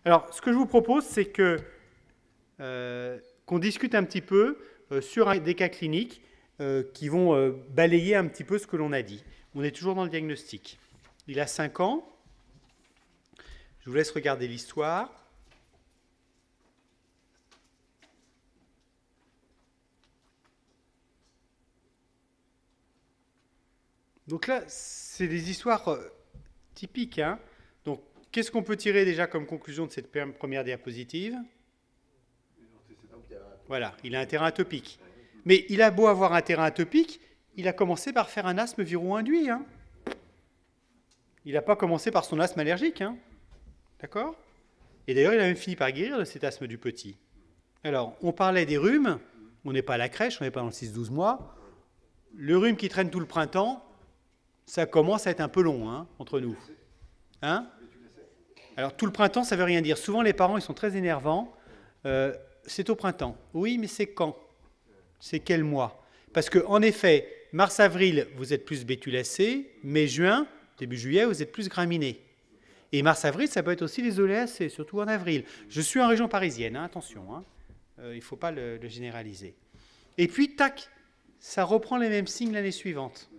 Alors, ce que je vous propose, c'est que qu'on discute un petit peu sur des cas cliniques qui vont balayer un petit peu ce que l'on a dit. On est toujours dans le diagnostic. Il a 5 ans. Je vous laisse regarder l'histoire. Donc là, c'est des histoires typiques. Hein. Donc, qu'est-ce qu'on peut tirer déjà comme conclusion de cette première diapositive? Voilà, il a un terrain atopique. Mais il a beau avoir un terrain atopique, il a commencé par faire un asthme viro-induit. Hein. Il n'a pas commencé par son asthme allergique. Hein. D'accord? Et d'ailleurs, il a même fini par guérir de cet asthme du petit. Alors, on parlait des rhumes. On n'est pas à la crèche, on n'est pas dans le 6-12 mois. Le rhume qui traîne tout le printemps, ça commence à être un peu long, hein, entre nous. Hein? Alors, tout le printemps, ça ne veut rien dire. Souvent, les parents, ils sont très énervants. C'est au printemps. Oui, mais c'est quand? C'est quel mois? Parce qu'en effet, mars-avril, vous êtes plus bétulacé. Mai-juin, début juillet, vous êtes plus graminé. Et mars-avril, ça peut être aussi les oléacés, surtout en avril. Je suis en région parisienne, hein, attention. Hein. Il ne faut pas le généraliser. Et puis, tac, ça reprend les mêmes signes l'année suivante.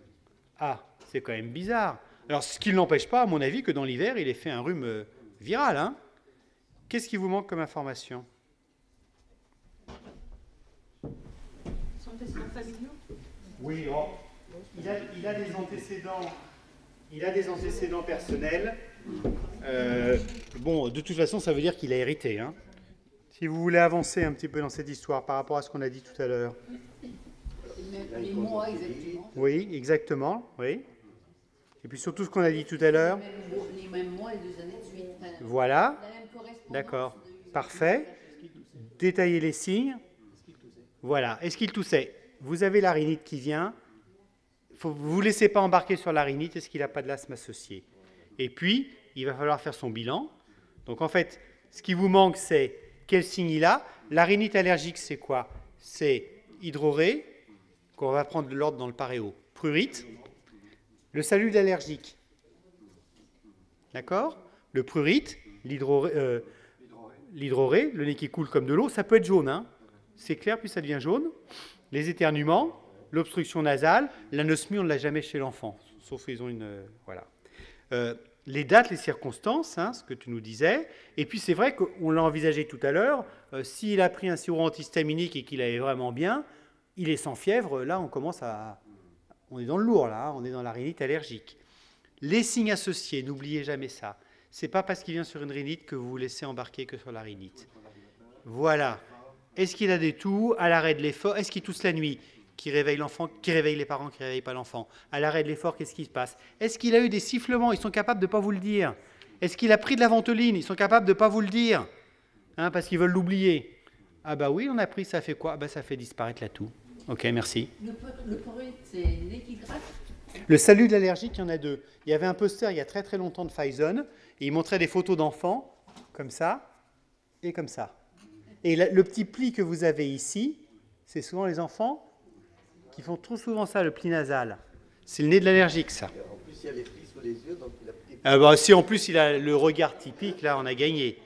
Ah, c'est quand même bizarre. Alors, ce qui ne l'empêche pas, à mon avis, que dans l'hiver, il ait fait un rhume viral. Hein. Qu'est-ce qui vous manque comme information? Son antécédents familiaux? Oui, oh. il a des antécédents. Il a des antécédents personnels. Bon, de toute façon, ça veut dire qu'il a hérité. Hein. Si vous voulez avancer un petit peu dans cette histoire par rapport à ce qu'on a dit tout à l'heure. Les mois exactement. Oui, exactement. Oui. Et puis surtout ce qu'on a dit tout à l'heure. Les mêmes mois et 2 années de suite. Voilà. La même correspondance. D'accord. Parfait. Détailler les signes. Voilà. Est-ce qu'il toussait? Vous avez la rhinite qui vient. Vous ne vous laissez pas embarquer sur la rhinite. Est-ce qu'il n'a pas de l'asthme associé? Et puis, il va falloir faire son bilan. Donc en fait, ce qui vous manque, c'est quel signe il a. La rhinite allergique, c'est quoi? C'est hydrorée, qu'on va prendre de l'ordre dans le paréo. Prurite. Le salude allergique. D'accord? Le prurite, l'hydrorée, le nez qui coule comme de l'eau, ça peut être jaune. Hein. C'est clair, puis ça devient jaune. Les éternuements, l'obstruction nasale, l'anosmie, on ne l'a jamais chez l'enfant, sauf qu'ils ont une... voilà. Les dates, les circonstances, hein, ce que tu nous disais. Et puis c'est vrai qu'on l'a envisagé tout à l'heure, s'il a pris un sirop antihistaminique et qu'il allait vraiment bien, il est sans fièvre, là on commence à... On est dans le lourd, là, hein, on est dans la rhinite allergique. Les signes associés, n'oubliez jamais ça. C'est pas parce qu'il vient sur une rhinite que vous vous laissez embarquer que sur la rhinite. Voilà. Est-ce qu'il a des toux à l'arrêt de l'effort? Est-ce qu'il tousse la nuit? Qui réveille l'enfant, qui réveille les parents, qui ne réveille pas l'enfant. À l'arrêt de l'effort, qu'est-ce qui se passe? Est-ce qu'il a eu des sifflements? Ils sont capables de ne pas vous le dire. Est-ce qu'il a pris de la ventoline? Ils sont capables de ne pas vous le dire, hein, parce qu'ils veulent l'oublier. Ah bah oui, on a pris, ça fait quoi? Bah ça fait disparaître la toux. Ok, merci. Le prurite, c'est le nez qui gratte? Le salut de l'allergique, il y en a 2. Il y avait un poster il y a très très longtemps de Faison, et il montrait des photos d'enfants, comme ça, et comme ça. Et le petit pli que vous avez ici, c'est souvent les enfants qui font trop souvent ça, le pli nasal. C'est le nez de l'allergique, ça. En plus, il y a les plis sous les yeux, donc il a pris... Bah, si en plus il a le regard typique, là, on a gagné.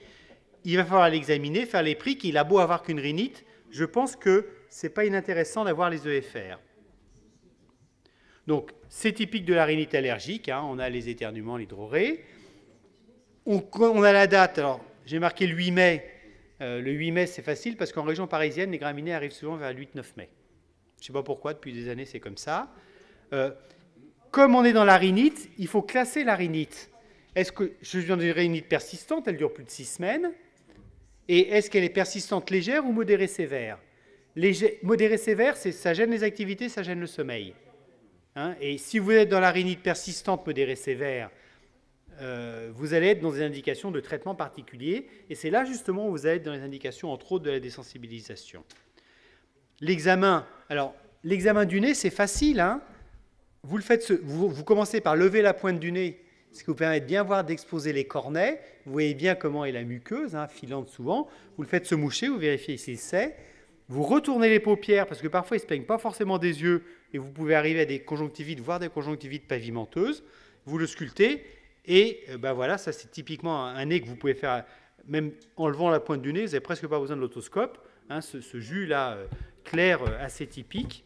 Il va falloir l'examiner, faire les prix, qu'il a beau avoir qu'une rhinite, je pense que ce n'est pas inintéressant d'avoir les EFR. Donc, c'est typique de la rhinite allergique, hein, on a les éternuements, l'hydrorée. On a la date, alors j'ai marqué le 8 mai. Le 8 mai, c'est facile, parce qu'en région parisienne, les graminées arrivent souvent vers le 8-9 mai. Je ne sais pas pourquoi, depuis des années, c'est comme ça. Comme on est dans la rhinite, il faut classer la rhinite. Est-ce que je suis dans une rhinite persistante, elle dure plus de 6 semaines, et est-ce qu'elle est persistante légère ou modérée sévère? Modérée sévère, ça gêne les activités, ça gêne le sommeil. Hein, et si vous êtes dans la rhinite persistante, modérée sévère, vous allez être dans des indications de traitement particulier, et c'est là justement où vous allez être dans les indications, entre autres, de la désensibilisation. L'examen, alors l'examen du nez, c'est facile. Hein, vous le faites, vous commencez par lever la pointe du nez, ce qui vous permet de bien voir, d'exposer les cornets. Vous voyez bien comment est la muqueuse, hein, filante souvent. Vous le faites se moucher, vous vérifiez si c'est. Vous retournez les paupières, parce que parfois ils ne se plaignent pas forcément des yeux, et vous pouvez arriver à des conjonctivites, voire des conjonctivites pavimenteuses. Vous le sculptez, et ben voilà, ça c'est typiquement un nez que vous pouvez faire même en levant la pointe du nez, vous n'avez presque pas besoin de l'otoscope. Hein, ce jus-là, clair, assez typique,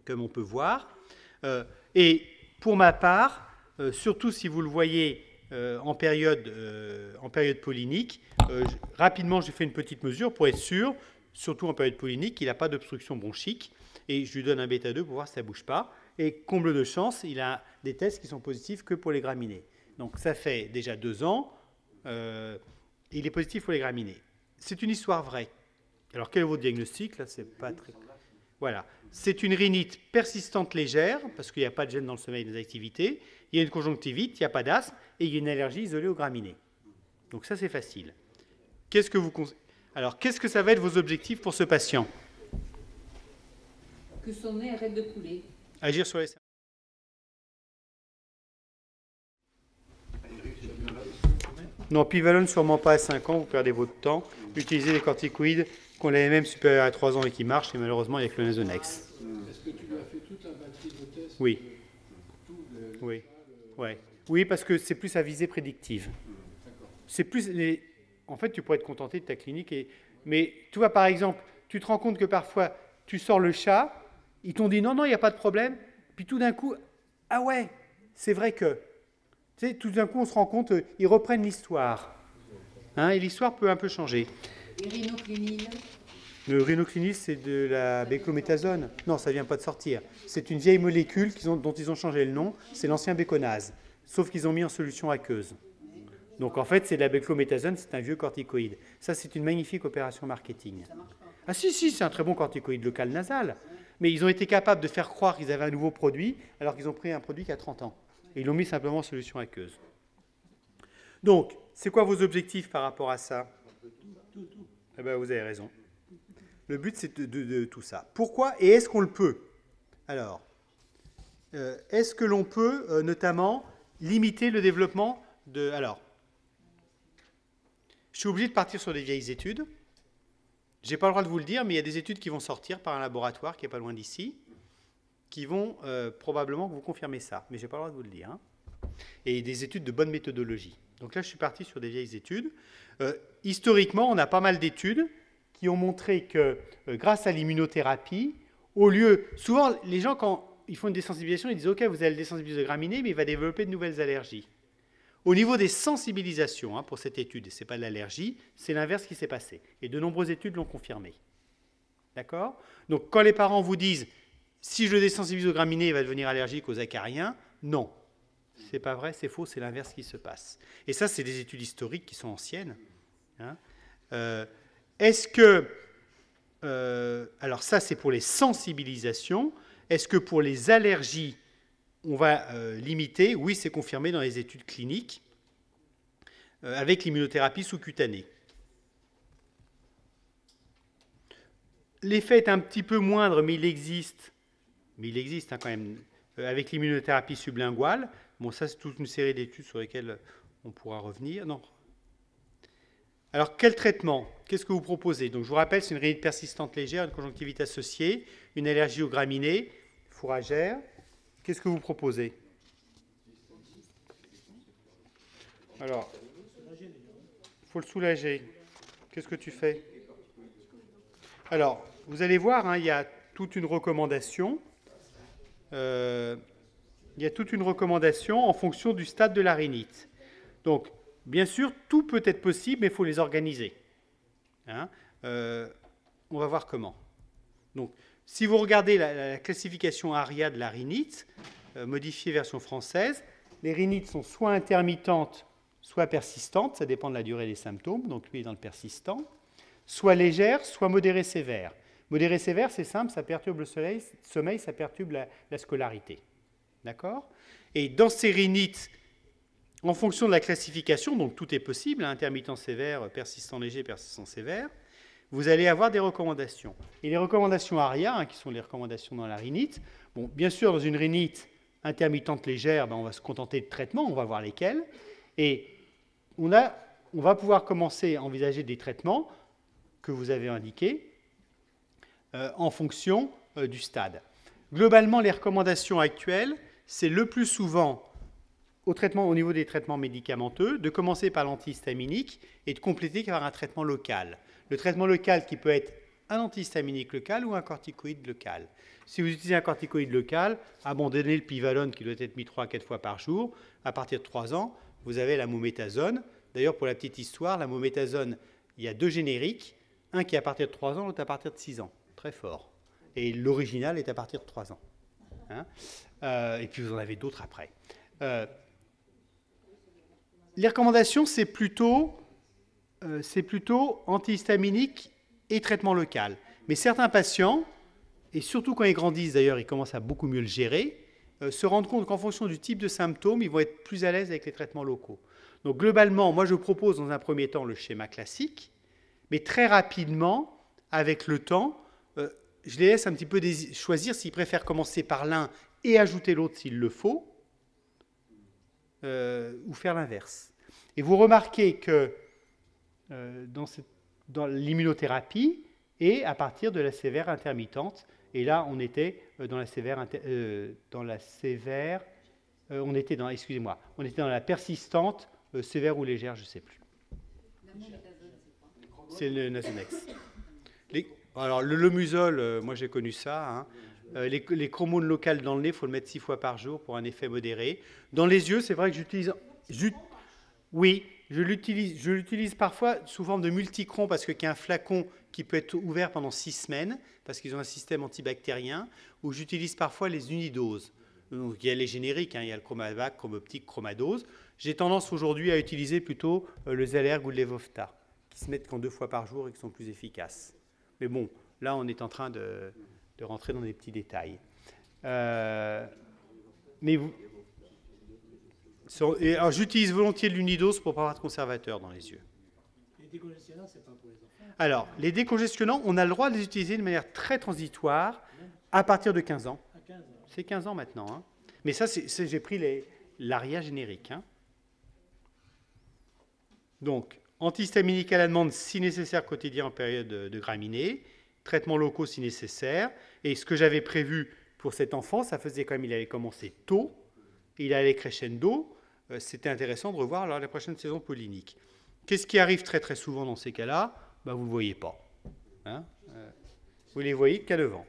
comme on peut voir. Et pour ma part, surtout si vous le voyez en période pollinique, rapidement, j'ai fait une petite mesure pour être sûr, surtout en période pollinique, qu'il n'a pas d'obstruction bronchique. Et je lui donne un bêta-2 pour voir si ça ne bouge pas. Et comble de chance, il a des tests qui sont positifs que pour les graminées. Donc ça fait déjà 2 ans. Il est positif pour les graminées. C'est une histoire vraie. Alors quel est votre diagnostic? Là, c'est pas très... Voilà. C'est une rhinite persistante légère, parce qu'il n'y a pas de gêne dans le sommeil des activités. Il y a une conjonctivite, il n'y a pas d'asthme, et il y a une allergie isolée aux graminées. Donc ça, c'est facile. Alors, qu'est-ce que ça va être vos objectifs pour ce patient? Que son nez arrête de couler. Agir sur les... Non, Pivalone, sûrement pas à 5 ans, vous perdez votre temps. Utilisez des corticoïdes qu'on a même supérieurs à 3 ans et qui marchent, et malheureusement, il n'y a que le Nasonex. Est-ce que tu lui as fait toute la batterie de tests? Oui. Oui. Ouais. Oui, parce que c'est plus à visée prédictive. C'est plus... En fait, tu pourrais te contenter de ta clinique. Mais tu vois, par exemple, tu te rends compte que parfois, tu sors le chat, ils t'ont dit non, il n'y a pas de problème. Puis tout d'un coup, ah ouais, c'est vrai que... Tu sais, tout d'un coup, on se rend compte, ils reprennent l'histoire. Hein, et l'histoire peut un peu changer. Et rhinoclinine. Le rhinoclinine, c'est de la béclométasone. Non, ça ne vient pas de sortir. C'est une vieille molécule dont ils ont changé le nom. C'est l'ancien béconase. Sauf qu'ils ont mis en solution aqueuse. Donc en fait, c'est de la béclométasone, c'est un vieux corticoïde. Ça, c'est une magnifique opération marketing. Ah si, c'est un très bon corticoïde local nasal. Mais ils ont été capables de faire croire qu'ils avaient un nouveau produit, alors qu'ils ont pris un produit qui a 30 ans. Et ils l'ont mis simplement en solution aqueuse. Donc, c'est quoi vos objectifs par rapport à ça? Eh bien, vous avez raison. Le but, c'est de tout ça. Pourquoi et est-ce qu'on le peut? Alors, est-ce que l'on peut, notamment, limiter le développement de... Alors, je suis obligé de partir sur des vieilles études. Je n'ai pas le droit de vous le dire, mais il y a des études qui vont sortir par un laboratoire qui n'est pas loin d'ici, qui vont probablement vous confirmer ça. Mais je n'ai pas le droit de vous le dire. Hein. Et des études de bonne méthodologie. Donc là, je suis parti sur des vieilles études. Historiquement, on a pas mal d'études qui ont montré que grâce à l'immunothérapie, au lieu... Souvent, les gens, quand ils font une désensibilisation, ils disent « Ok, vous allez le désensibiliser de graminées, mais il va développer de nouvelles allergies. » Au niveau des sensibilisations, hein, pour cette étude, et ce n'est pas de l'allergie, c'est l'inverse qui s'est passé. Et de nombreuses études l'ont confirmé. D'accord? Donc, quand les parents vous disent « Si je le désensibilise aux graminées, il va devenir allergique aux acariens », non. C'est pas vrai, c'est faux, c'est l'inverse qui se passe. Et ça, c'est des études historiques qui sont anciennes. Hein. Est-ce que... alors ça, c'est pour les sensibilisations. Est-ce que pour les allergies, on va limiter? Oui, c'est confirmé dans les études cliniques avec l'immunothérapie sous-cutanée. L'effet est un petit peu moindre, mais il existe. Mais il existe hein, quand même avec l'immunothérapie sublinguale. Bon, ça, c'est toute une série d'études sur lesquelles on pourra revenir. Non. Alors, quel traitement? Qu'est-ce que vous proposez? Donc, je vous rappelle, c'est une rhinite persistante légère, une conjonctivite associée, une allergie aux graminées, fourragère. Qu'est-ce que vous proposez? Alors, il faut le soulager. Qu'est-ce que tu fais? Alors, vous allez voir, hein, il y a toute une recommandation. Il y a toute une recommandation en fonction du stade de la rhinite. Donc, bien sûr, tout peut être possible, mais il faut les organiser. Hein, on va voir comment. Donc, si vous regardez la classification ARIA de la rhinite, modifiée version française, les rhinites sont soit intermittentes, soit persistantes, ça dépend de la durée des symptômes, donc lui est dans le persistant, soit légères, soit modérées sévères. Modéré sévère, c'est simple, ça perturbe le sommeil, ça perturbe la scolarité. D'accord? Et dans ces rhinites, en fonction de la classification, donc tout est possible, hein, intermittent sévère, persistant léger, persistant sévère, vous allez avoir des recommandations. Et les recommandations ARIA, hein, qui sont les recommandations dans la rhinite, bon, bien sûr, dans une rhinite intermittente légère, ben, on va se contenter de traitements, on va voir lesquels, et on va pouvoir commencer à envisager des traitements que vous avez indiqués en fonction du stade. Globalement, les recommandations actuelles, c'est le plus souvent au niveau des traitements médicamenteux, de commencer par l'antihistaminique et de compléter par un traitement local. Le traitement local qui peut être un antihistaminique local ou un corticoïde local. Si vous utilisez un corticoïde local, abandonnez le pivalone qui doit être mis 3 à 4 fois par jour. À partir de 3 ans, vous avez la mométasone. D'ailleurs, pour la petite histoire, la mométasone, il y a 2 génériques, un qui est à partir de 3 ans, l'autre à partir de 6 ans. Très fort. Et l'original est à partir de 3 ans. Hein, et puis vous en avez d'autres après. Les recommandations, c'est plutôt antihistaminique et traitement local. Mais certains patients, et surtout quand ils grandissent d'ailleurs, ils commencent à beaucoup mieux le gérer, se rendent compte qu'en fonction du type de symptômes, ils vont être plus à l'aise avec les traitements locaux. Donc globalement, moi je propose dans un premier temps le schéma classique, mais très rapidement, avec le temps, je les laisse un petit peu choisir s'ils préfèrent commencer par l'un et ajouter l'autre s'il le faut, ou faire l'inverse. Et vous remarquez que dans l'immunothérapie et à partir de la sévère intermittente, et là on était dans la persistante, sévère ou légère, je ne sais plus. C'est le Nasonex. Alors le Lomusol, moi j'ai connu ça. Hein. Les chromones locales dans le nez, il faut le mettre 6 fois par jour pour un effet modéré. Dans les yeux, c'est vrai que j'utilise... Oui, je l'utilise parfois sous forme de multicron parce qu'il y a un flacon qui peut être ouvert pendant 6 semaines parce qu'ils ont un système antibactérien, ou j'utilise parfois les unidoses. Donc, il y a les génériques, hein, il y a le Chromavac, Chromoptique, Chromadose. J'ai tendance aujourd'hui à utiliser plutôt le Zerlerg ou le Levofta, qui se mettent qu'en 2 fois par jour et qui sont plus efficaces. Mais bon, là on est en train de rentrer dans des petits détails. Alors j'utilise volontiers l'unidose pour ne pas avoir de conservateur dans les yeux. Les décongestionnants, c'est pas pour les enfants. Alors, les décongestionnants, on a le droit de les utiliser de manière très transitoire à partir de 15 ans. À 15 ans. C'est 15 ans maintenant. Hein. Mais ça, j'ai pris l'aria générique. Hein. Donc, antihistaminique à la demande si nécessaire quotidien en période de graminée, traitements locaux si nécessaire. Et ce que j'avais prévu pour cet enfant, ça faisait quand même, il avait commencé tôt, il allait crescendo. C'était intéressant de revoir alors, la prochaine saison pollinique. Qu'est-ce qui arrive très très souvent dans ces cas-là? Vous ne le voyez pas. Hein, vous les voyez qu'à devant.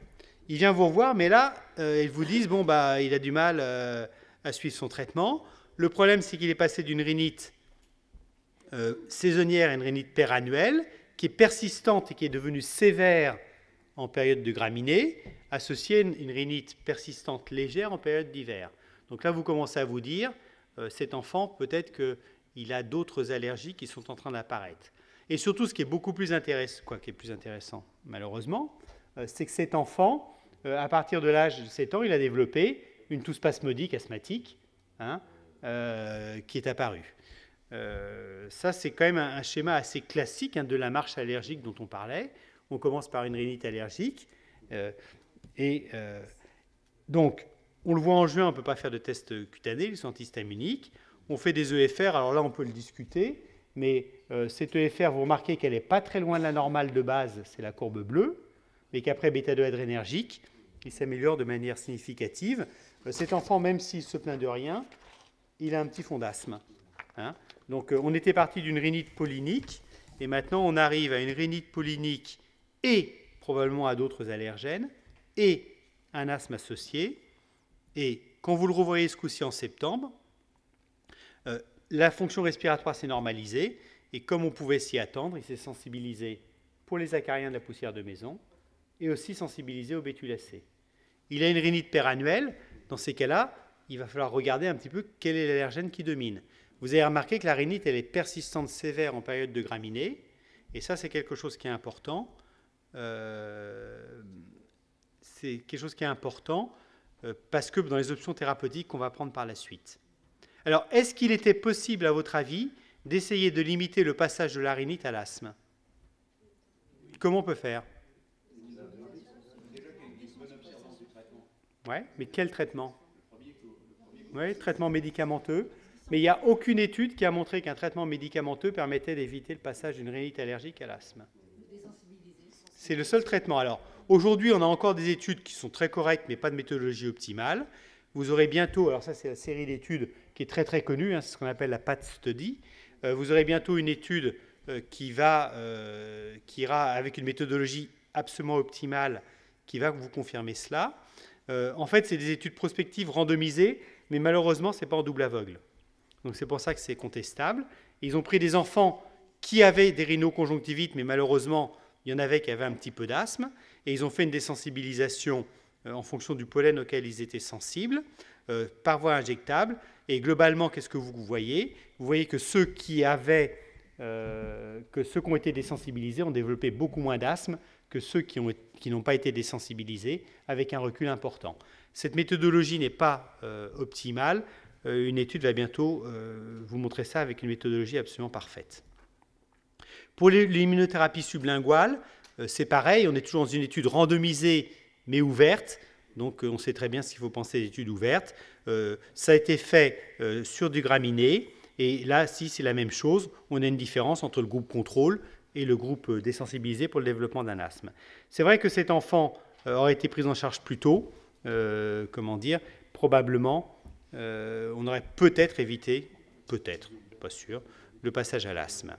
Il vient vous revoir, mais là, ils vous disent, bon, il a du mal à suivre son traitement. Le problème, c'est qu'il est passé d'une rhinite saisonnière à une rhinite perannuelle, qui est persistante et qui est devenue sévère en période de graminée, associée à une rhinite persistante légère en période d'hiver. Donc là, vous commencez à vous dire, cet enfant, peut-être qu'il a d'autres allergies qui sont en train d'apparaître. Et surtout, ce qui est beaucoup plus intéressant, malheureusement, c'est que cet enfant, à partir de l'âge de 7 ans, il a développé une toux spasmodique asthmatique, hein, qui est apparue. Ça, c'est quand même un schéma assez classique, hein, de la marche allergique dont on parlait. On commence par une rhinite allergique. Donc, on le voit en juin, on ne peut pas faire de test cutané, ils sont antihistaminiques. On fait des EFR, alors là, on peut le discuter, mais cette EFR, vous remarquez qu'elle n'est pas très loin de la normale de base, c'est la courbe bleue, mais qu'après bêta-2 adrénergique, il s'améliore de manière significative. Cet enfant, même s'il se plaint de rien, il a un petit fond d'asthme. Hein. Donc, on était parti d'une rhinite pollinique, et maintenant, on arrive à une rhinite pollinique et probablement à d'autres allergènes, et un asthme associé. Et quand vous le revoyez ce coup-ci en septembre, la fonction respiratoire s'est normalisée, et comme on pouvait s'y attendre, il s'est sensibilisé pour les acariens de la poussière de maison, et aussi sensibilisé aux bétulacées. Il a une rhinite perannuelle. Dans ces cas-là, il va falloir regarder un petit peu quel est l'allergène qui domine. Vous avez remarqué que la rhinite, elle est persistante sévère en période de graminée, et ça, c'est quelque chose qui est important. C'est quelque chose qui est important parce que dans les options thérapeutiques qu'on va prendre par la suite. Alors, est-ce qu'il était possible, à votre avis, d'essayer de limiter le passage de la rhinite à l'asthme? Comment on peut faire? Oui, mais quel traitement? Oui, traitement médicamenteux. Mais il n'y a aucune étude qui a montré qu'un traitement médicamenteux permettait d'éviter le passage d'une rhinite allergique à l'asthme. C'est le seul traitement. Alors, aujourd'hui, on a encore des études qui sont très correctes, mais pas de méthodologie optimale. Vous aurez bientôt, alors ça c'est la série d'études qui est très très connu, hein, c'est ce qu'on appelle la PAT study. Vous aurez bientôt une étude qui ira avec une méthodologie absolument optimale qui va vous confirmer cela. En fait, c'est des études prospectives randomisées, mais malheureusement, ce n'est pas en double aveugle. Donc c'est pour ça que c'est contestable. Ils ont pris des enfants qui avaient des rhinoconjonctivites, mais malheureusement, il y en avait qui avaient un petit peu d'asthme, et ils ont fait une désensibilisation en fonction du pollen auquel ils étaient sensibles, par voie injectable. Et globalement, qu'est-ce que vous voyez? Vous voyez que ceux qui ont été désensibilisés ont développé beaucoup moins d'asthme que ceux qui n'ont pas été désensibilisés, avec un recul important. Cette méthodologie n'est pas optimale. Une étude va bientôt vous montrer ça avec une méthodologie absolument parfaite. Pour l'immunothérapie sublinguale, c'est pareil, on est toujours dans une étude randomisée mais ouverte, donc on sait très bien ce qu'il faut penser d'études ouvertes. Ça a été fait sur du graminé, et là, si c'est la même chose, on a une différence entre le groupe contrôle et le groupe désensibilisé pour le développement d'un asthme. C'est vrai que cet enfant aurait été pris en charge plus tôt, probablement, on aurait peut-être évité, peut-être, pas sûr, le passage à l'asthme.